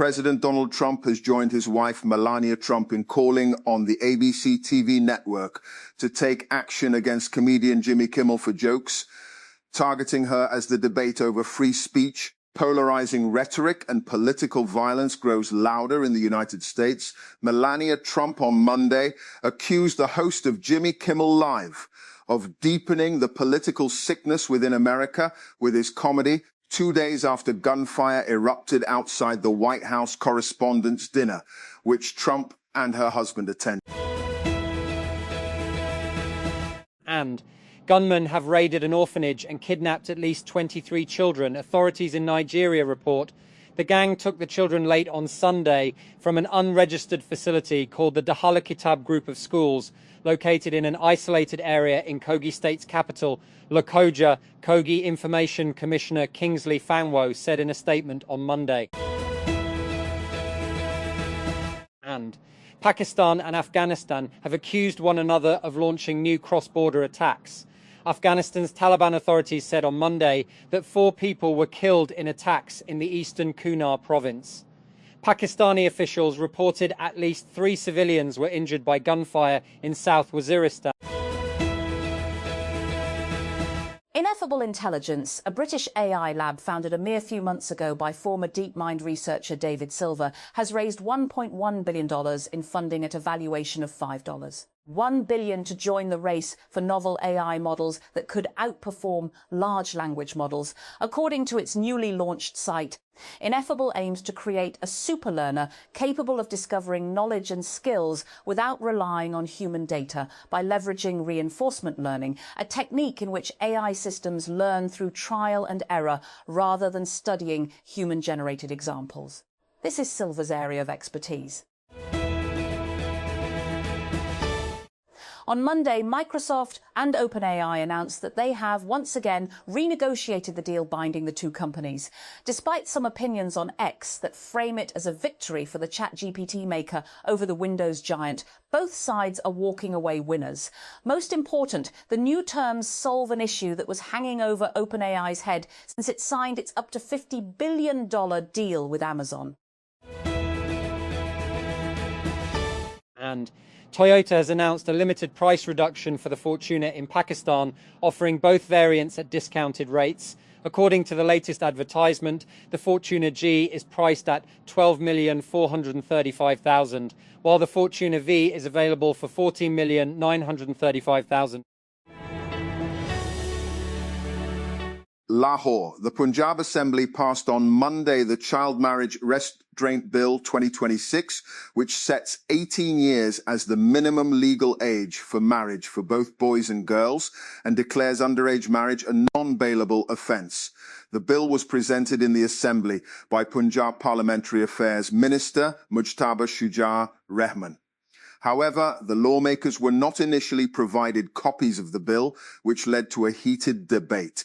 President Donald Trump has joined his wife Melania Trump in calling on the ABC TV network to take action against comedian Jimmy Kimmel for jokes, targeting her as the debate over free speech, polarizing rhetoric and political violence grows louder in the United States. Melania Trump on Monday accused the host of Jimmy Kimmel Live of deepening the political sickness within America with his comedy 2 days after gunfire erupted outside the White House Correspondents' Dinner, which Trump and her husband attended. And gunmen have raided an orphanage and kidnapped at least 23 children. Authorities in Nigeria report the gang took the children late on Sunday from an unregistered facility called the Dahala Kitab group of schools, located in an isolated area in Kogi State's capital, Lokoja. Kogi Information Commissioner Kingsley Fanwo said in a statement on Monday. And Pakistan and Afghanistan have accused one another of launching new cross-border attacks. Afghanistan's Taliban authorities said on Monday that 4 people were killed in attacks in the eastern Kunar province. Pakistani officials reported at least 3 civilians were injured by gunfire in South Waziristan. Ineffable Intelligence, a British AI lab founded a mere few months ago by former DeepMind researcher David Silver, has raised $1.1 billion in funding at a valuation of $5. $1 billion to join the race for novel AI models that could outperform large language models. According to its newly launched site, Ineffable aims to create a superlearner capable of discovering knowledge and skills without relying on human data by leveraging reinforcement learning, a technique in which AI systems learn through trial and error rather than studying human-generated examples. This is Silver's area of expertise. On Monday, Microsoft and OpenAI announced that they have once again renegotiated the deal binding the two companies. Despite some opinions on X that frame it as a victory for the ChatGPT maker over the Windows giant, both sides are walking away winners. Most important, the new terms solve an issue that was hanging over OpenAI's head since it signed its up to $50 billion deal with Amazon. And Toyota has announced a limited price reduction for the Fortuner in Pakistan, offering both variants at discounted rates. According to the latest advertisement, the Fortuner G is priced at $12,435,000, while the Fortuner V is available for $14,935,000. Lahore. The Punjab Assembly passed on Monday the Child Marriage Restraint Bill 2026, which sets 18 years as the minimum legal age for marriage for both boys and girls and declares underage marriage a non-bailable offence. The bill was presented in the Assembly by Punjab Parliamentary Affairs Minister Mujtaba Shuja Rehman. However, the lawmakers were not initially provided copies of the bill, which led to a heated debate.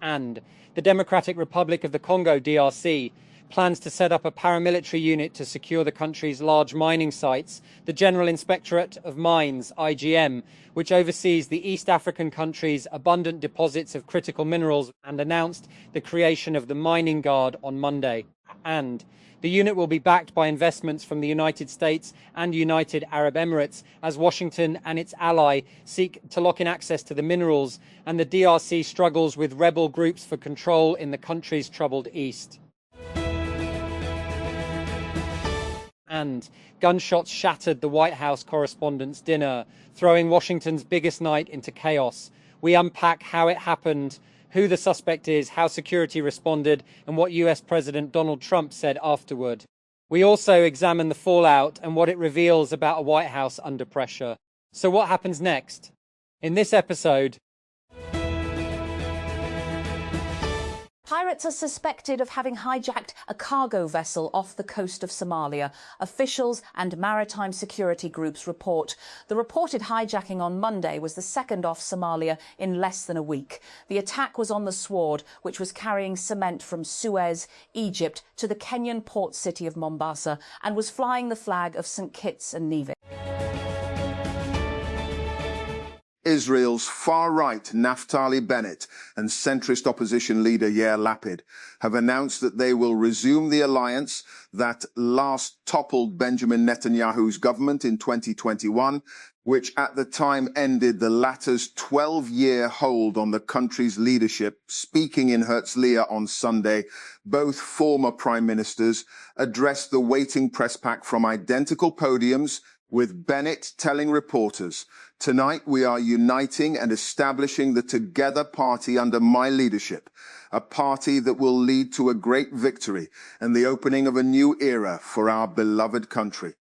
And the Democratic Republic of the Congo, DRC, plans to set up a paramilitary unit to secure the country's large mining sites. The General Inspectorate of Mines, IGM, which oversees the East African country's abundant deposits of critical minerals, and announced the creation of the Mining Guard on Monday. And the unit will be backed by investments from the United States and United Arab Emirates as Washington and its ally seek to lock in access to the minerals, and the DRC struggles with rebel groups for control in the country's troubled east. And gunshots shattered the White House Correspondents' Dinner, throwing Washington's biggest night into chaos. We unpack how it happened, who the suspect is, how security responded, and what US President Donald Trump said afterward. We also examine the fallout and what it reveals about a White House under pressure. So what happens next? In this episode, Pirates are suspected of having hijacked a cargo vessel off the coast of Somalia. Officials and maritime security groups report. The reported hijacking on Monday was the second off Somalia in less than a week. The attack was on the Sword, which was carrying cement from Suez, Egypt, to the Kenyan port city of Mombasa, and was flying the flag of St. Kitts and Nevis. Israel's far-right Naftali Bennett and centrist opposition leader Yair Lapid have announced that they will resume the alliance that last toppled Benjamin Netanyahu's government in 2021, which at the time ended the latter's 12-year hold on the country's leadership. Speaking in Herzliya on Sunday, both former prime ministers addressed the waiting press pack from identical podiums, with Bennett telling reporters, "Tonight we are uniting and establishing the Together Party under my leadership, a party that will lead to a great victory and the opening of a new era for our beloved country."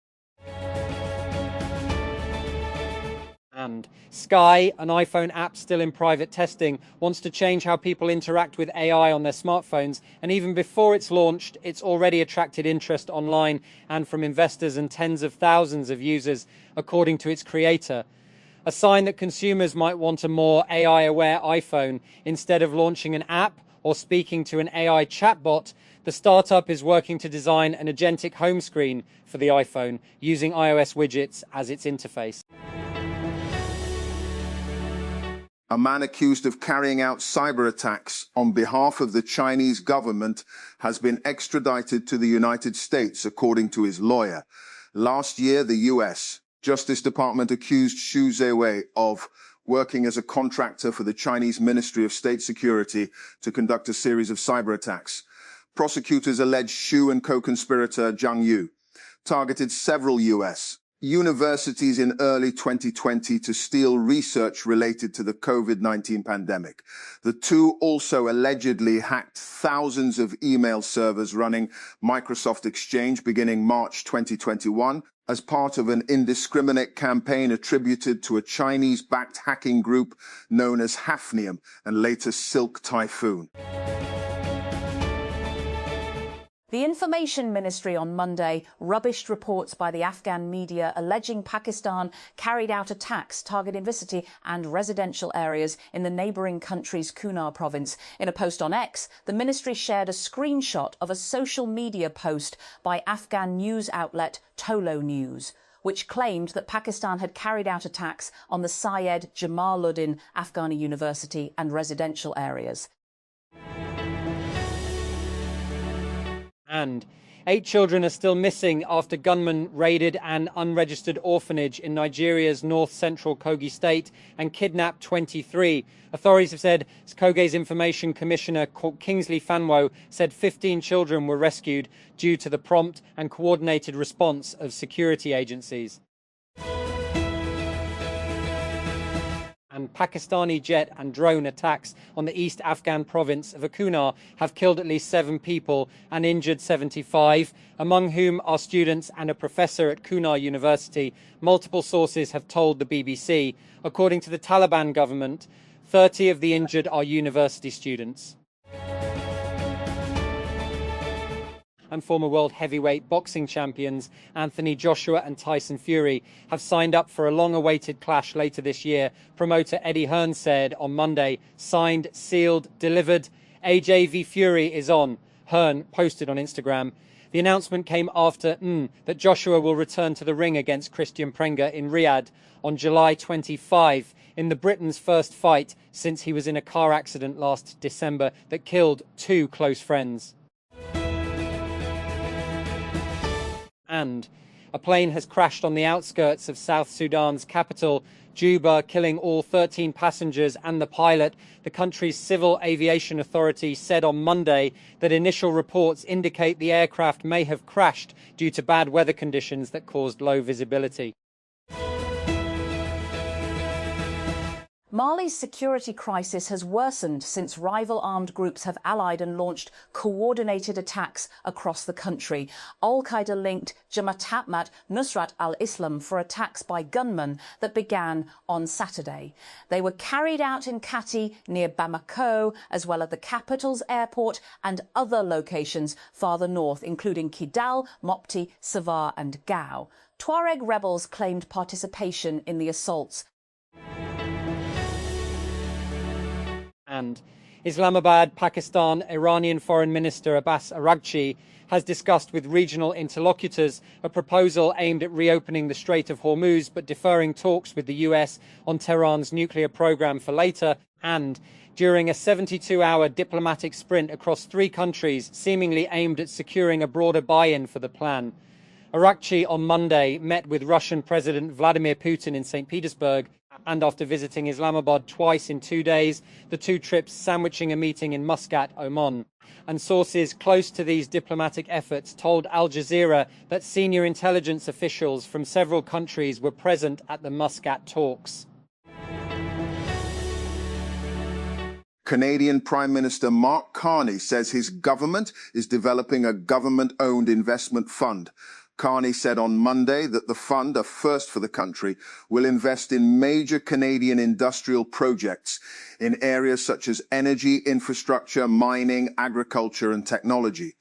And Sky, an iPhone app still in private testing, wants to change how people interact with AI on their smartphones. And even before it's launched, it's already attracted interest online and from investors and tens of thousands of users, according to its creator. A sign that consumers might want a more AI-aware iPhone. Instead of launching an app or speaking to an AI chatbot, the startup is working to design an agentic home screen for the iPhone, using iOS widgets as its interface. A man accused of carrying out cyber attacks on behalf of the Chinese government has been extradited to the United States, according to his lawyer. Last year, the U.S. Justice Department accused Xu Zhiwei of working as a contractor for the Chinese Ministry of State Security to conduct a series of cyber attacks. Prosecutors allege Xu and co-conspirator Zhang Yu targeted several U.S. universities in early 2020 to steal research related to the COVID-19 pandemic. The two also allegedly hacked thousands of email servers running Microsoft Exchange beginning March 2021 as part of an indiscriminate campaign attributed to a Chinese-backed hacking group known as Hafnium and later Silk Typhoon. The Information Ministry on Monday rubbished reports by the Afghan media alleging Pakistan carried out attacks targeting city and residential areas in the neighbouring country's Kunar province. In a post on X, the ministry shared a screenshot of a social media post by Afghan news outlet Tolo News, which claimed that Pakistan had carried out attacks on the Syed Jamaluddin Afghani University and residential areas. And 8 children are still missing after gunmen raided an unregistered orphanage in Nigeria's north-central Kogi state and kidnapped 23. Authorities have said Kogi's Information Commissioner Kingsley Fanwo said 15 children were rescued due to the prompt and coordinated response of security agencies. And Pakistani jet and drone attacks on the East Afghan province of Kunar have killed at least 7 people and injured 75, among whom are students and a professor at Kunar University, multiple sources have told the BBC. According to the Taliban government, 30 of the injured are university students. And former world heavyweight boxing champions Anthony Joshua and Tyson Fury have signed up for a long-awaited clash later this year. Promoter Eddie Hearn said on Monday, "Signed, sealed, delivered. AJ v Fury is on," Hearn posted on Instagram. The announcement came after that Joshua will return to the ring against Christian Prenga in Riyadh on July 25 in the Britain's first fight since he was in a car accident last December that killed 2 close friends. And a plane has crashed on the outskirts of South Sudan's capital, Juba, killing all 13 passengers and the pilot. The country's civil aviation authority said on Monday that initial reports indicate the aircraft may have crashed due to bad weather conditions that caused low visibility. Mali's security crisis has worsened since rival armed groups have allied and launched coordinated attacks across the country. Al-Qaeda linked Jamaat Nusrat al-Islam for attacks by gunmen that began on Saturday. They were carried out in Kati near Bamako, as well as the capital's airport and other locations farther north, including Kidal, Mopti, Savar and Gao. Tuareg rebels claimed participation in the assaults. And Islamabad, Pakistan, Iranian Foreign Minister Abbas Araghchi has discussed with regional interlocutors a proposal aimed at reopening the Strait of Hormuz but deferring talks with the US on Tehran's nuclear program for later, and during a 72-hour diplomatic sprint across 3 countries seemingly aimed at securing a broader buy-in for the plan. Araghchi on Monday met with Russian President Vladimir Putin in St. Petersburg, and after visiting Islamabad twice in 2 days, the 2 trips sandwiching a meeting in Muscat, Oman. And sources close to these diplomatic efforts told Al Jazeera that senior intelligence officials from several countries were present at the Muscat talks. Canadian Prime Minister Mark Carney says his government is developing a government-owned investment fund. Carney said on Monday that the fund, a first for the country, will invest in major Canadian industrial projects in areas such as energy, infrastructure, mining, agriculture and technology.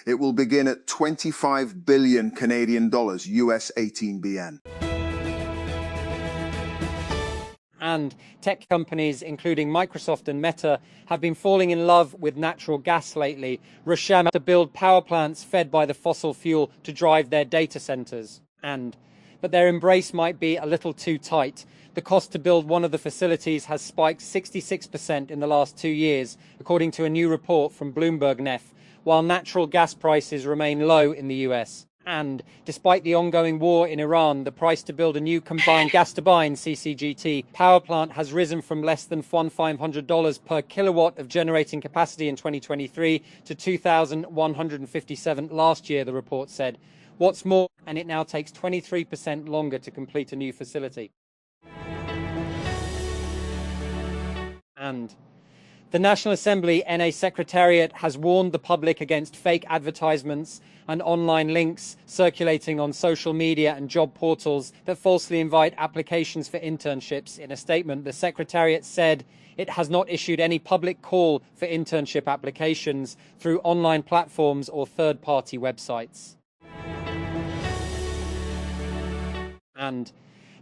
It will begin at 25 billion Canadian dollars, US 18 BN. And tech companies, including Microsoft and Meta, have been falling in love with natural gas lately, rushing to build power plants fed by the fossil fuel to drive their data centers. But their embrace might be a little too tight. The cost to build one of the facilities has spiked 66% in the last 2 years, according to a new report from Bloomberg NEF, while natural gas prices remain low in the US. And despite the ongoing war in Iran, the price to build a new combined gas-turbine (CCGT) power plant has risen from less than $1,500 per kilowatt of generating capacity in 2023 to $2,157 last year, the report said. What's more, and it now takes 23% longer to complete a new facility. And the National Assembly NA Secretariat has warned the public against fake advertisements and online links circulating on social media and job portals that falsely invite applications for internships. In a statement, the Secretariat said it has not issued any public call for internship applications through online platforms or third-party websites. And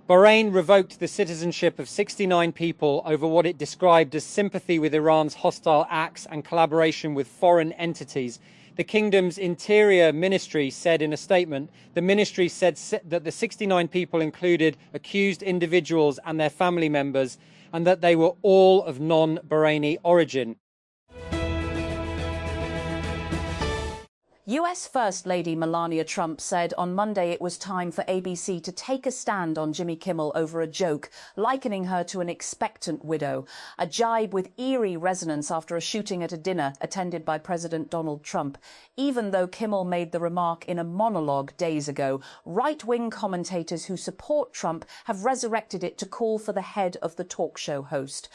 Bahrain revoked the citizenship of 69 people over what it described as sympathy with Iran's hostile acts and collaboration with foreign entities. The kingdom's interior ministry said in a statement, the ministry said that the 69 people included accused individuals and their family members, and that they were all of non-Bahraini origin. US First Lady Melania Trump said on Monday it was time for ABC to take a stand on Jimmy Kimmel over a joke, likening her to an expectant widow, a jibe with eerie resonance after a shooting at a dinner attended by President Donald Trump. Even though Kimmel made the remark in a monologue days ago, right-wing commentators who support Trump have resurrected it to call for the head of the talk show host.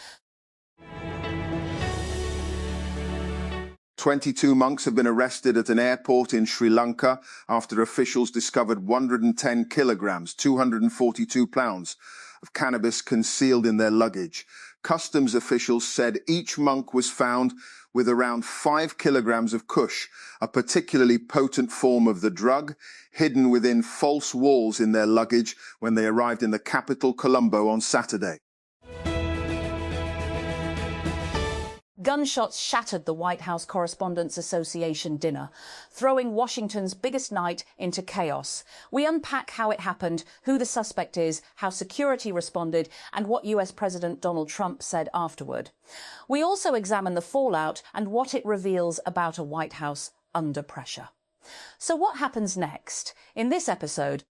22 monks have been arrested at an airport in Sri Lanka after officials discovered 110 kilograms, 242 pounds, of cannabis concealed in their luggage. Customs officials said each monk was found with around 5 kilograms of kush, a particularly potent form of the drug, hidden within false walls in their luggage when they arrived in the capital, Colombo, on Saturday. Gunshots shattered the White House Correspondents' Association dinner, throwing Washington's biggest night into chaos. We unpack how it happened, who the suspect is, how security responded, and what US President Donald Trump said afterward. We also examine the fallout and what it reveals about a White House under pressure. So what happens next? In this episode,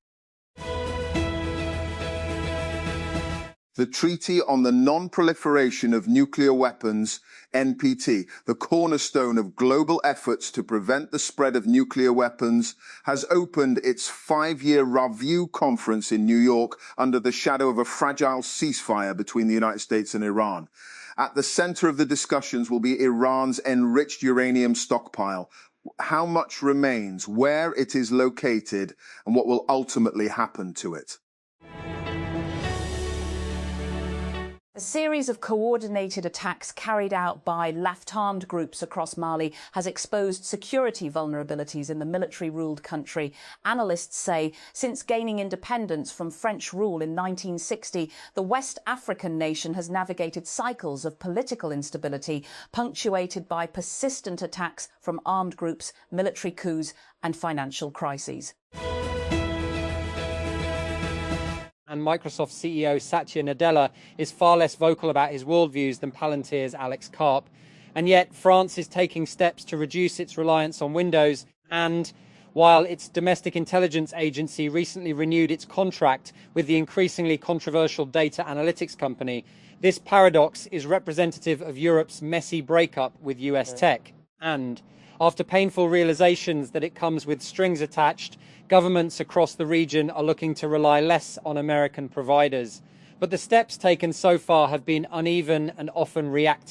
the Treaty on the Non-Proliferation of Nuclear Weapons, NPT, the cornerstone of global efforts to prevent the spread of nuclear weapons, has opened its 5-year review conference in New York under the shadow of a fragile ceasefire between the United States and Iran. At the center of the discussions will be Iran's enriched uranium stockpile. How much remains, where it is located, and what will ultimately happen to it. A series of coordinated attacks carried out by left-armed groups across Mali has exposed security vulnerabilities in the military-ruled country. Analysts say since gaining independence from French rule in 1960, the West African nation has navigated cycles of political instability, punctuated by persistent attacks from armed groups, military coups and financial crises. And Microsoft CEO Satya Nadella is far less vocal about his worldviews than Palantir's Alex Karp. And yet France is taking steps to reduce its reliance on Windows, and while its domestic intelligence agency recently renewed its contract with the increasingly controversial data analytics company, this paradox is representative of Europe's messy breakup with US tech. And after painful realizations that it comes with strings attached, governments across the region are looking to rely less on American providers. But the steps taken so far have been uneven and often reactive.